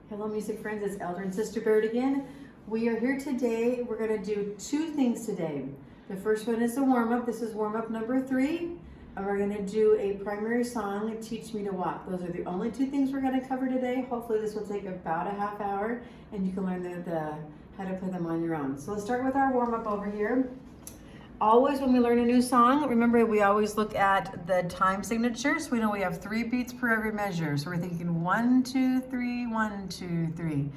Hello music friends, it's Elder and Sister Baird again. We are here today. We're going to do two things today. The first one is a warm-up. This is warm-up number 3. And we're going to do a primary song, Teach Me to Walk. Those are the only two things we're going to cover today. Hopefully this will take about a half hour and you can learn how to play them on your own. So let's start with our warm-up over here. Always when we learn a new song, remember we always look at the time signature. So we know we have 3 beats per every measure. So we're thinking 1, 2, 3, 1, 2, 3.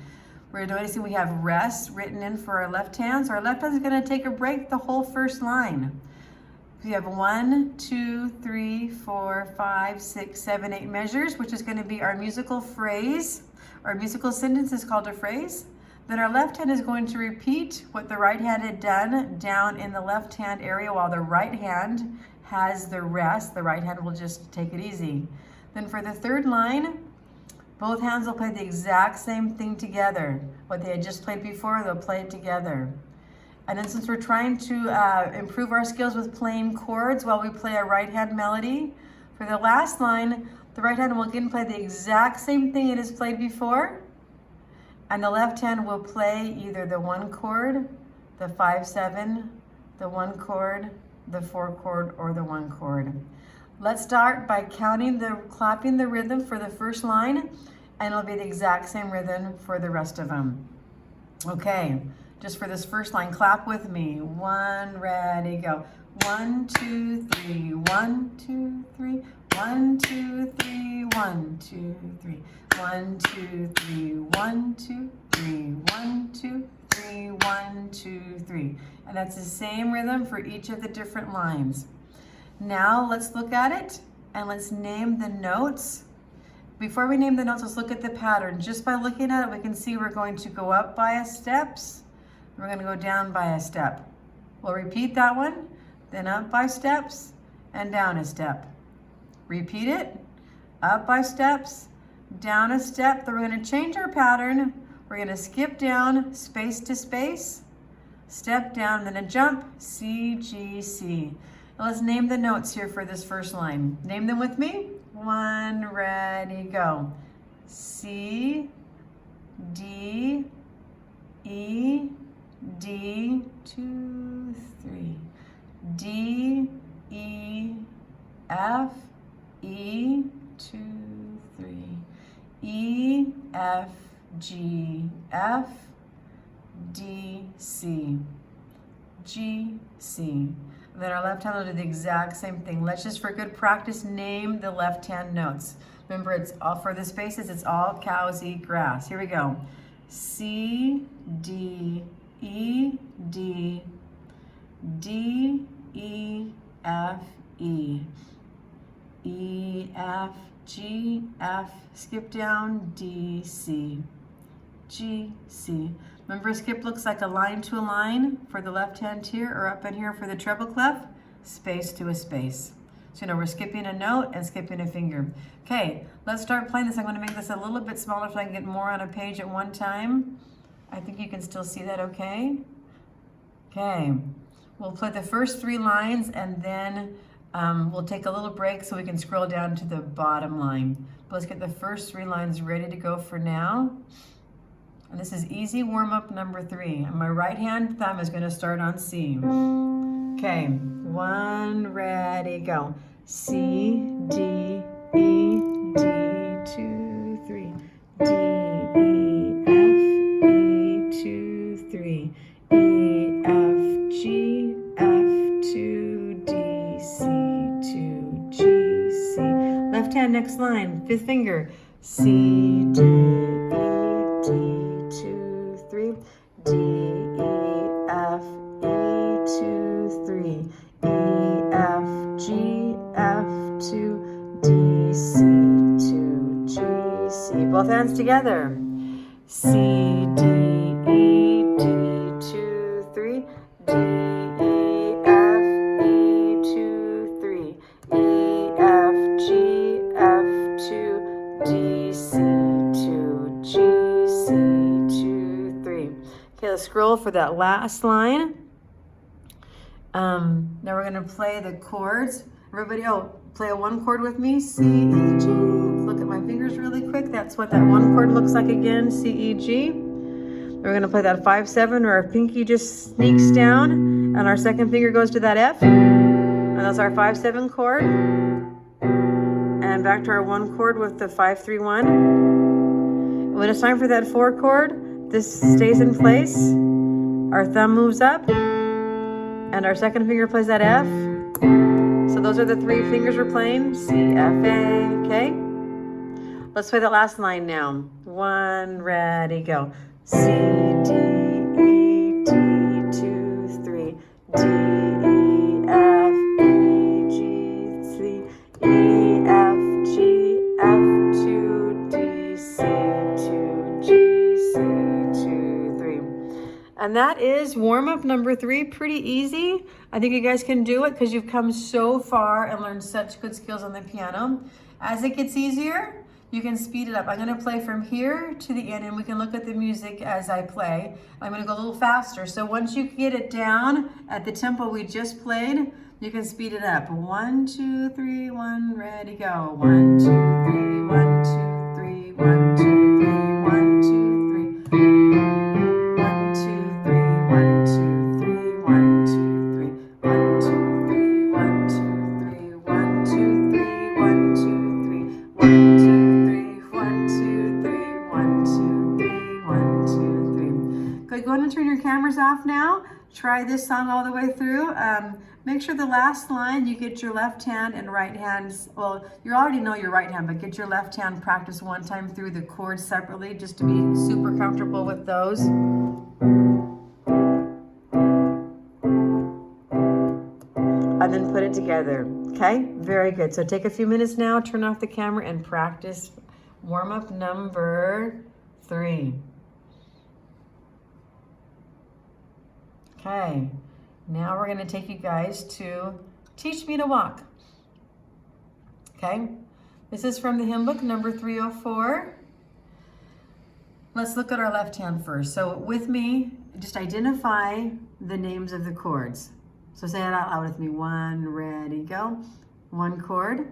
We're noticing we have rest written in for our left hand. So our left hand is going to take a break the whole first line. We have 1, 2, 3, 4, 5, 6, 7, 8 measures, which is going to be our musical phrase. Our musical sentence is called a phrase. Then our left hand is going to repeat what the right hand had done down in the left hand area while the right hand has the rest. The right hand will just take it easy. Then for the third line, both hands will play the exact same thing together. What they had just played before, they'll play it together. And then since we're trying to improve our skills with playing chords while we play a right hand melody, for the last line, the right hand will again play the exact same thing it has played before. And the left hand will play either the 1 chord, the 5/7, the 1 chord, the 4 chord, or the 1 chord. Let's start by clapping the rhythm for the first line, and it'll be the exact same rhythm for the rest of them. Okay, just for this first line, clap with me. 1, ready, go. 1, 2, 3, 1, 2, 3, 1, 2, 3, 1, 2, 3. 1, 2, 3, 1, 2, 3, 1, 2, 3, 1, 2, 3. And that's the same rhythm for each of the different lines. Now let's look at it and let's name the notes. Before we name the notes, let's look at the pattern. Just by looking at it, we can see we're going to go up by a steps. We're going to go down by a step. We'll repeat that one, then up by steps and down a step. Repeat it, up by steps, down a step. Then we're going to change our pattern. We're going to skip down, space to space, step down, then a jump, C, G, C. Now let's name the notes here for this first line. Name them with me. 1, ready, go. C, D, E, D, 2, 3. D, E, F, E, 2, 3. E, F, G, F, D, C, G, C. And then our left hand will do the exact same thing. Let's just, for good practice, name the left hand notes. Remember, it's all for the spaces, it's all cows eat grass. Here we go. C, D, E, D, D, E, F, E. E, F, G, F, skip down, D, C, G, C. Remember, skip looks like a line to a line for the left hand here, or up in here for the treble clef, space to a space. So you know we're skipping a note and skipping a finger. Okay, let's start playing this. I'm going to make this a little bit smaller so I can get more on a page at one time. I think you can still see that okay? Okay, we'll play the first 3 lines and then we'll take a little break so we can scroll down to the bottom line. But let's get the first 3 lines ready to go for now. And this is easy warm-up number 3. And my right hand thumb is going to start on C. Okay, 1, ready, go. C, D, E, D, 2, 3. D, E, F, E, 2, 3. E, F, G, F, 2, D, C, 2, G, C. Left hand, next line, 5th finger. C, D, E, D, 2, 3. D, E, F, E, 2, 3. E, F, G, F, 2, D, C, 2, G, C. Both hands together. C, D, E, D, 2, 3. D, E, F, E, 2, 3. E, F, G, F, 2, D, C, 2, G, C, 2, 3. Okay, let's scroll for that last line. Now we're going to play the chords. Everybody, play a 1 chord with me. C, E, G. Look at my fingers really quick. That's That's what that one chord looks like again, C, E, G. We're going to play that 5-7, or our pinky just sneaks down, and our second finger goes to that F, and that's our 5-7 chord. And back to our one chord with the 5-3-1. When it's time for that 4 chord, this stays in place. Our thumb moves up, and our second finger plays that F. So those are the 3 fingers we're playing, C, F, A, okay? Let's play the last line now. 1, ready, go. C, D, E, D, 2, 3. D, E, F, E, G, 3. E, F, G, F, 2, D, C, 2, G, C, 2, 3. And that is warm-up number 3. Pretty easy. I think you guys can do it because you've come so far and learned such good skills on the piano. As it gets easier, you can speed it up. I'm gonna play from here to the end, and we can look at the music as I play. I'm gonna go a little faster. So once you get it down at the tempo we just played, you can speed it up. 1, 2, 3, 1, ready, go. 1, 2, 3, 1, 2, 3, 1, 2, 3, 1, 2, 3. 1, 2, 3, 1, 2, 3, 1, 2, 3. 1, 2, 3, 1, 2, 3, 1, 2, 3, 1, 2, 3. 1, 2, 1, 2, 3. Good, go ahead and turn your cameras off now. Try this song all the way through. Make sure the last line you get your left hand and right hands. Well, you already know your right hand, but get your left hand practice one time through the chords separately just to be super comfortable with those. And then put it together, okay? Very good. So take a few minutes now, turn off the camera, and practice warm-up number 3. Okay, now we're gonna take you guys to Teach Me to Walk. Okay, this is from the hymn book, number 304. Let's look at our left hand first. So with me, just identify the names of the chords. So say it out loud with me. 1, ready, go. 1 chord,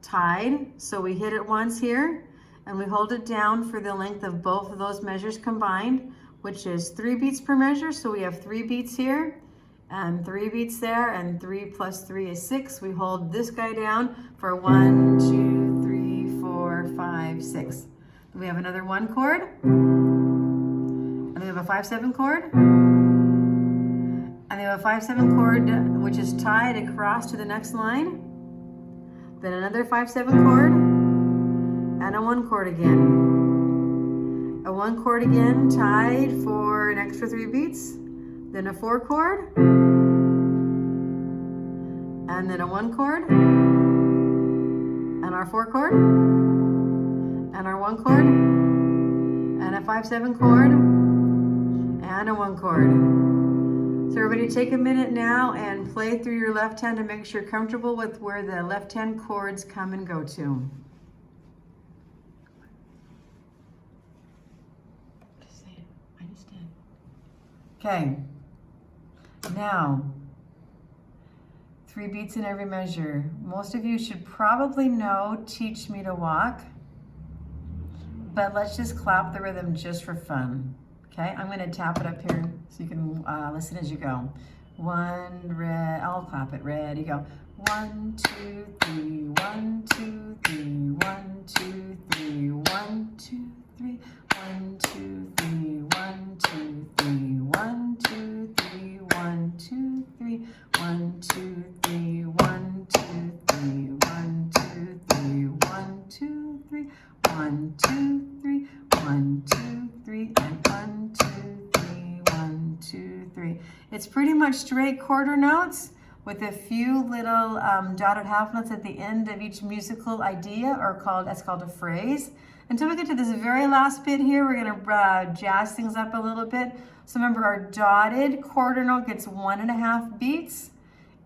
tied. So we hit it once here, and we hold it down for the length of both of those measures combined, which is 3 beats per measure. So we have 3 beats here, and 3 beats there, and 3 plus 3 is 6. We hold this guy down for 1, 2, 3, 4, 5, 6. We have another 1 chord, and we have a 5-7 chord, and we have a 5-7 chord which is tied across to the next line, then another 5-7 chord, and a 1 chord again. A 1 chord again, tied for an extra 3 beats, then a 4 chord, and then a 1 chord, and our 4 chord, and our 1 chord, and a 5-7 chord, and a 1 chord. So everybody take a minute now and play through your left hand to make sure you're comfortable with where the left hand chords come and go to. Just say it. I just did. Okay. Now, 3 beats in every measure. Most of you should probably know Teach Me to Walk, but let's just clap the rhythm just for fun. Okay, I'm gonna tap it up here so you can listen as you go. 1, I'll clap it, ready, go. 1, 2, 3, 1, 2, 3, 1, 2, 3, 1, 2, 3, 1, 2, 3, 1, 2, 3, 1, 2, 3, 1, 2, 3, 1, 2, 3, 1, 2, 3, 1, 2, 3, 1, 2, 3, 1, 2, 3, 1, 2, 3, and 1, 2, 3, 1, 2, 3. It's pretty much straight quarter notes with a few little dotted half notes at the end of each musical idea, or that's called a phrase. Until we get to this very last bit here, we're gonna jazz things up a little bit. So remember, our dotted quarter note gets 1.5 beats,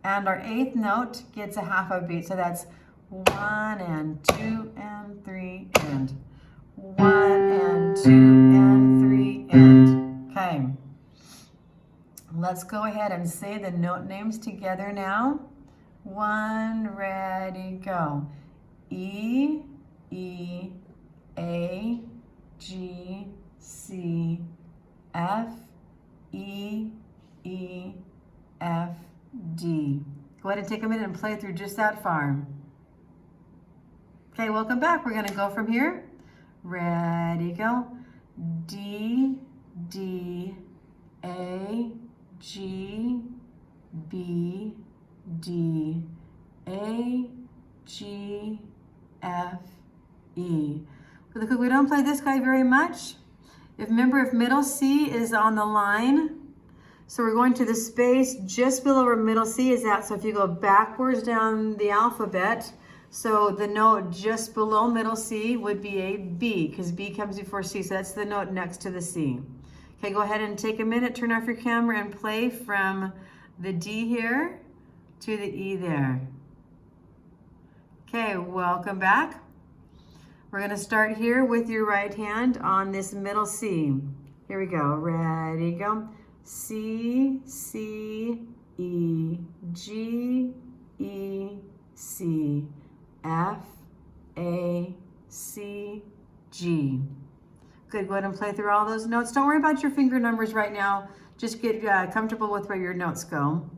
and our 8th note gets a half a beat. So that's 1 and 2 and 3 and 1 and 2 and 3 and. Okay. Let's go ahead and say the note names together now. 1, ready, go. E, E, A, G, C, F, E, E, F, D. Go ahead and take a minute and play through just that far. Okay, welcome back. We're going to go from here. Ready, go. D, D, A, G, B, D, A, G, F, E. Really quick, we don't play this guy very much. Remember, if middle C is on the line, so we're going to the space just below where middle C is at. So if you go backwards down the alphabet, so the note just below middle C would be a B, because B comes before C, so that's the note next to the C. Okay, go ahead and take a minute, turn off your camera, and play from the D here to the E there. Okay, welcome back. We're going to start here with your right hand on this middle C. Here we go. Ready, go. C, C, E, G, E, C, F, A, C, G. Good, go ahead and play through all those notes. Don't worry about your finger numbers right now. Just get comfortable with where your notes go.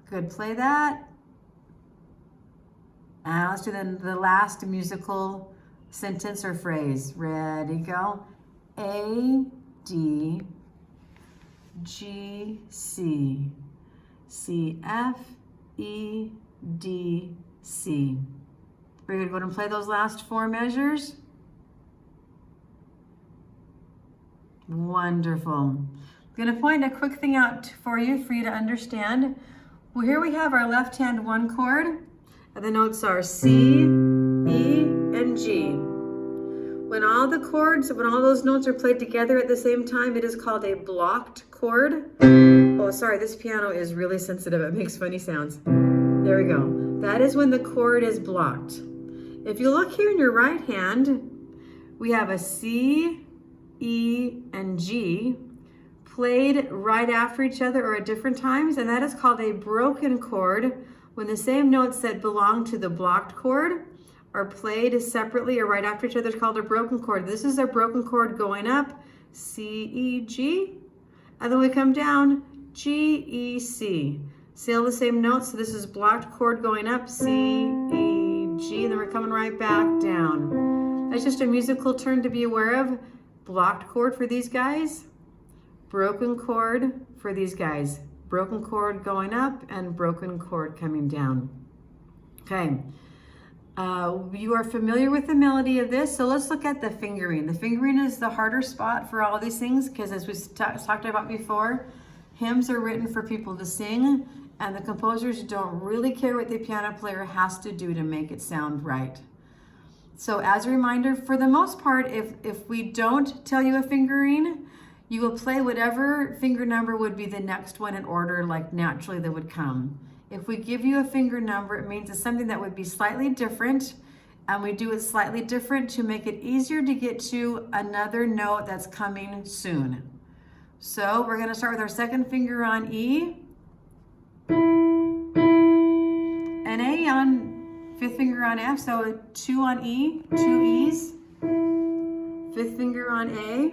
Good, play that. And let's do the last musical sentence or phrase. Ready, go. A, D, G, C, C, F, E, D, C. We're going to go ahead and play those last four measures. Wonderful. I'm going to point a quick thing out for you to understand. Well, here we have our left hand one chord, and the notes are C, E, and G. When all those notes are played together at the same time, it is called a blocked chord. Oh, sorry, this piano is really sensitive. It makes funny sounds. There we go. That is when the chord is blocked. If you look here in your right hand, we have a C, E, and G played right after each other or at different times, and that is called a broken chord when the same notes that belong to the blocked chord are played separately or right after each other. It's called a broken chord. This is a broken chord going up, C, E, G, and then we come down, G, E, C. See all the same notes? So this is blocked chord going up, C, E, G, and then we're coming right back down. That's just a musical term to be aware of. Blocked chord for these guys, broken chord for these guys. Broken chord going up and broken chord coming down. Okay, you are familiar with the melody of this, so let's look at the fingering. The fingering is the harder spot for all these things because, as we talked about before, hymns are written for people to sing, and the composers don't really care what the piano player has to do to make it sound right. So as a reminder, for the most part, if we don't tell you a fingering, you will play whatever finger number would be the next one in order, like naturally that would come. If we give you a finger number, it means it's something that would be slightly different, and we do it slightly different to make it easier to get to another note that's coming soon. So we're going to start with our second finger on E, and A on fifth finger on F, so 2 on E, 2 E's, fifth finger on A,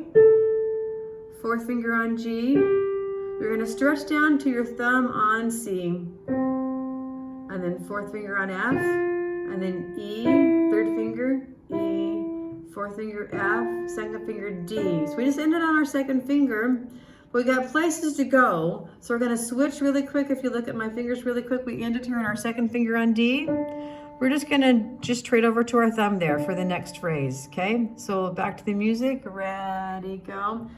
fourth finger on G. You're going to stretch down to your thumb on C, and then fourth finger on F, and then E, third finger, E, fourth finger F, second finger D. So we just ended on our second finger. We got places to go, so we're going to switch really quick. If you look at my fingers really quick, we ended here on our second finger on D. We're just going to trade over to our thumb there for the next phrase, okay? So back to the music. Ready, go.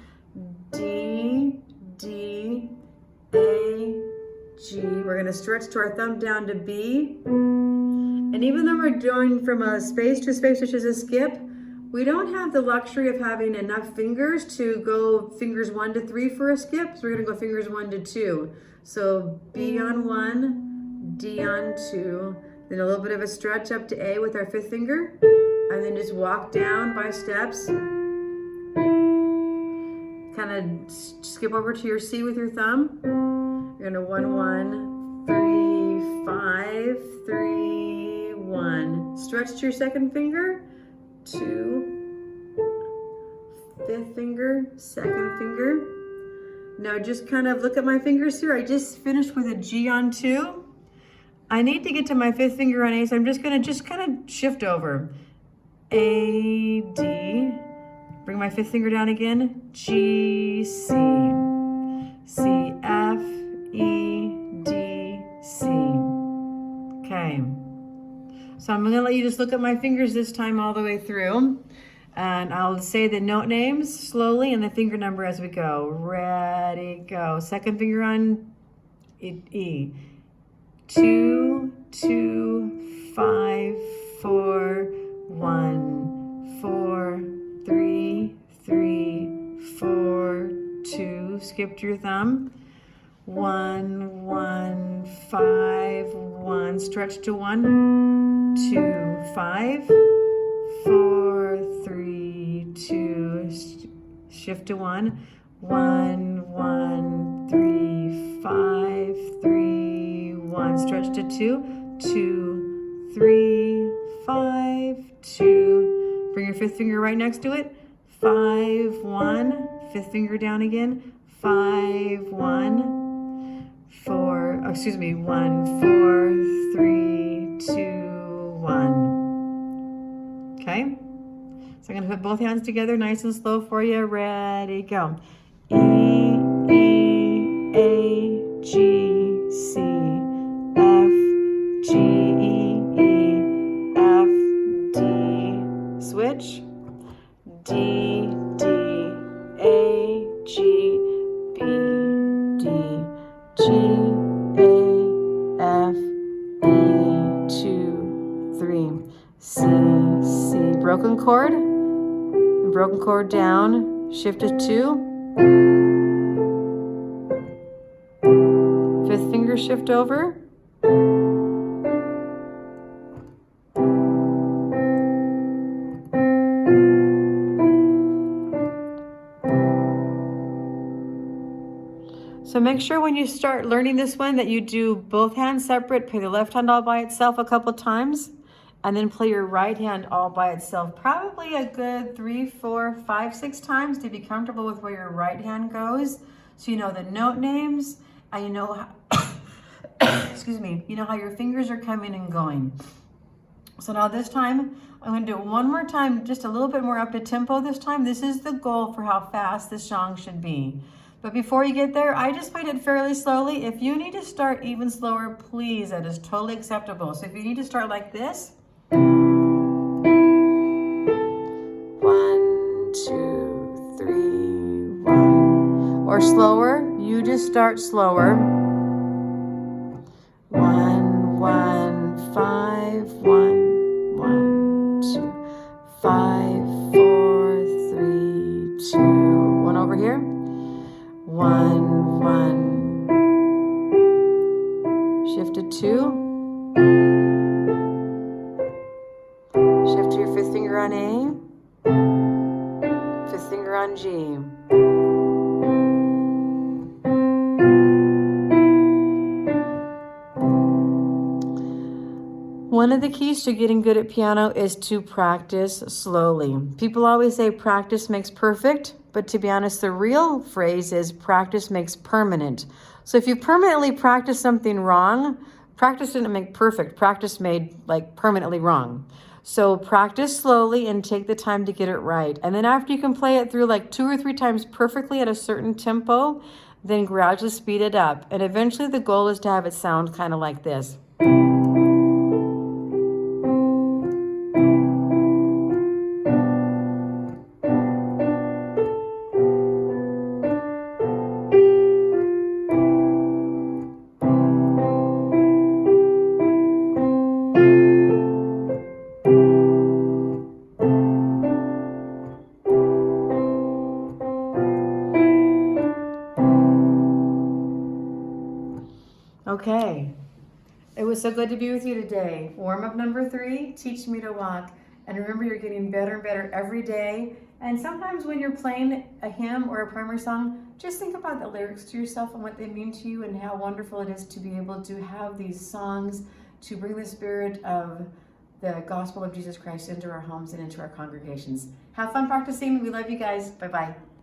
D, D, A, G. We're going to stretch to our thumb down to B. And even though we're going from a space to a space, which is a skip, we don't have the luxury of having enough fingers to go fingers 1 to 3 for a skip. So we're going to go fingers 1 to 2. So B on 1, D on 2, then a little bit of a stretch up to A with our fifth finger, and then just walk down by steps. Kind of skip over to your C with your thumb. You're going to 1, 1, 3, 5, 3, 1. Stretch to your second finger, 2, 5th finger, 2nd finger. Now just kind of look at my fingers here. I just finished with a G on 2. I need to get to my 5th finger on A, so I'm just gonna kind of shift over. A, D, bring my 5th finger down again, G, C, C, F, E, D, C. Okay, so I'm gonna let you just look at my fingers this time all the way through, and I'll say the note names slowly and the finger number as we go. Ready, go. 2nd finger on E. 2, 2, 5, 4, 1, 4, 3, 3, 4, 2. Skip to your thumb. 1, 1, 5, 1. Stretch to 1, 2, 5, 4, 3, 2. Shift to 1, 1, 1, 3, 5, 3, 1. Stretch to 2, 2, 3, 5, 2. Bring your 5th finger right next to it. 5, 1. 5th finger down again. 5, 1, 4. Oh, excuse me. 1, 4, 3, 2, 1. Okay. So I'm gonna put both hands together, nice and slow for you. Ready, go. E, E, A, G, C, F, G, E, E, F, D, switch, D, D, A, G, B, D, G, A, F, E, 2, 3, C, C. Broken chord, and broken chord down, shift to 2. 5th finger shift over. So make sure when you start learning this one that you do both hands separate, play the left hand all by itself a couple times, and then play your right hand all by itself. Probably a good 3, 4, 5, 6 times to be comfortable with where your right hand goes. So you know the note names, and you know how, excuse me, you know how your fingers are coming and going. So now this time, I'm gonna do it one more time, just a little bit more up to tempo this time. This is the goal for how fast this song should be. But before you get there, I just played it fairly slowly. If you need to start even slower, please, that is totally acceptable. So if you need to start like this, 1, 2, 3, 1. Or slower, you just start slower. 1, 1, 5, 1, 1, 2, 5, 4, 3, 2. One over here. 1, 1. Shift to 2. Shift to your 5th finger on A. 5th finger on G. One of the keys to getting good at piano is to practice slowly. People always say practice makes perfect, but to be honest, the real phrase is practice makes permanent. So if you permanently practice something wrong, practice didn't make perfect. Practice made like permanently wrong. So practice slowly and take the time to get it right. And then after you can play it through like 2 or 3 times perfectly at a certain tempo, then gradually speed it up. And eventually the goal is to have it sound kind of like this. Okay, it was so good to be with you today. Warm-up number 3, teach me to walk. And remember, you're getting better and better every day. And sometimes when you're playing a hymn or a primary song, just think about the lyrics to yourself and what they mean to you and how wonderful it is to be able to have these songs to bring the spirit of the gospel of Jesus Christ into our homes and into our congregations. Have fun practicing. We love you guys. Bye-bye.